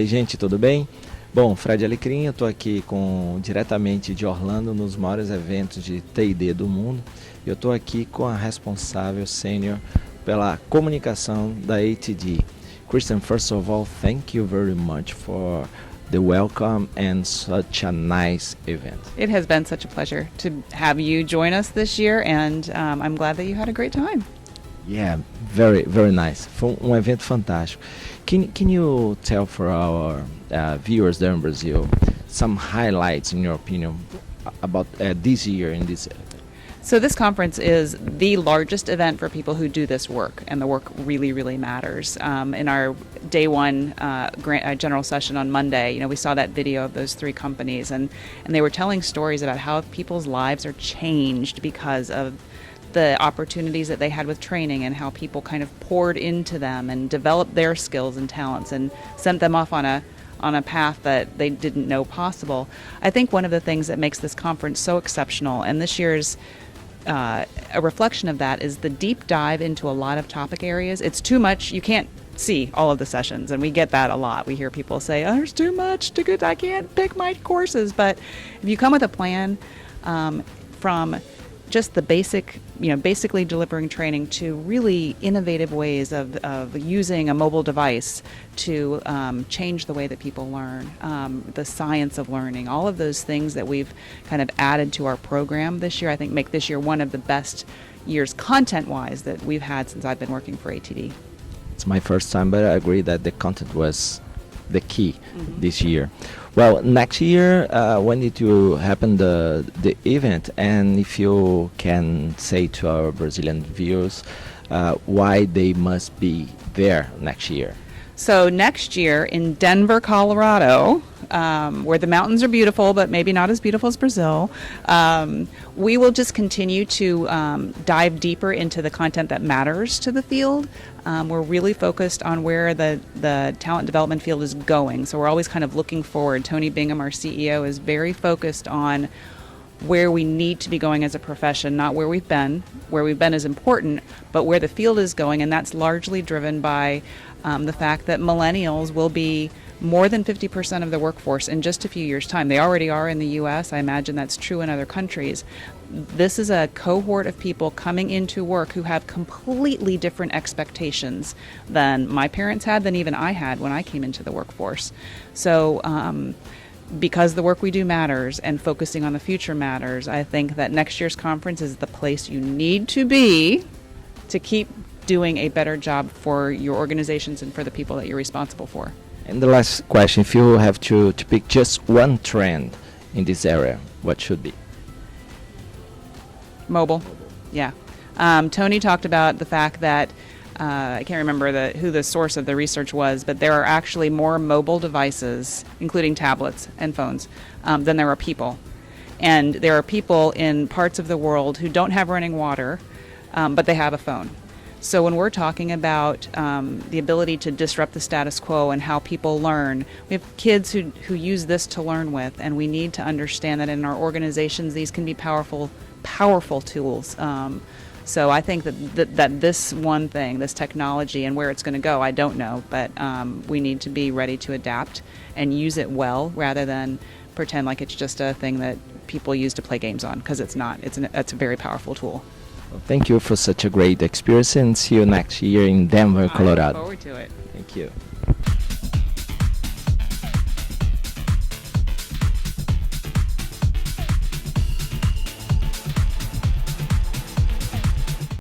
aí, gente, tudo bem? Bom, Fred Alecrim, eu estou aqui diretamente de Orlando, nos maiores eventos de ATD do mundo. Eu estou aqui com a responsável sênior pela comunicação da ATD. Kristen, first of all, thank you very much for the welcome and such a nice event. It has been such a pleasure to have you join us this year, and I'm glad that you had a great time. Yeah, very, very nice. Foi evento fantástico. Can you tell for our viewers there in Brazil some highlights, in your opinion, about this year in this? So this conference is the largest event for people who do this work, and the work really, really matters. In our day one general session on Monday, we saw that video of those three companies, and they were telling stories about how people's lives are changed because of the opportunities that they had with training, and how people kind of poured into them and developed their skills and talents and sent them off on a path that they didn't know possible. I think one of the things that makes this conference so exceptional, and this year's a reflection of that, is the deep dive into a lot of topic areas. It's too much. You can't see all of the sessions, and we get that a lot. We hear people say, "Oh, there's too much to good. I can't pick my courses." But if you come with a plan, from just the basically delivering training to really innovative ways of using a mobile device to change the way that people learn, the science of learning, all of those things that we've kind of added to our program this year, I think make this year one of the best years content-wise that we've had since I've been working for ATD. It's my first time, but I agree that the content was the key this year. Well, next year, when did you happen the event, and if you can say to our Brazilian viewers why they must be there next year? So next year in Denver, Colorado, where the mountains are beautiful, but maybe not as beautiful as Brazil, we will just continue to dive deeper into the content that matters to the field. We're really focused on where the talent development field is going. So we're always kind of looking forward. Tony Bingham, our CEO, is very focused on where we need to be going as a profession, not where we've been. Where we've been is important, but where the field is going, and that's largely driven by the fact that millennials will be more than 50% of the workforce in just a few years' time. They already are in the U.S. I imagine that's true in other countries. This is a cohort of people coming into work who have completely different expectations than my parents had, than even I had when I came into the workforce. So because the work we do matters and focusing on the future matters, I think that next year's conference is the place you need to be to keep doing a better job for your organizations and for the people that you're responsible for. And the last question, if you have to pick just one trend in this area, what should be? Mobile, yeah. Tony talked about the fact that I can't remember who the source of the research was, but there are actually more mobile devices, including tablets and phones, than there are people. And there are people in parts of the world who don't have running water, but they have a phone. So when we're talking about the ability to disrupt the status quo and how people learn, we have kids who use this to learn with, and we need to understand that in our organizations these can be powerful tools. So I think that this one thing, this technology, and where it's going to go, I don't know, but we need to be ready to adapt and use it well rather than pretend like it's just a thing that people use to play games on, because it's not. It's a very powerful tool. Well, thank you for such a great experience, and see you next year in Denver, Colorado. I look forward to it. Thank you.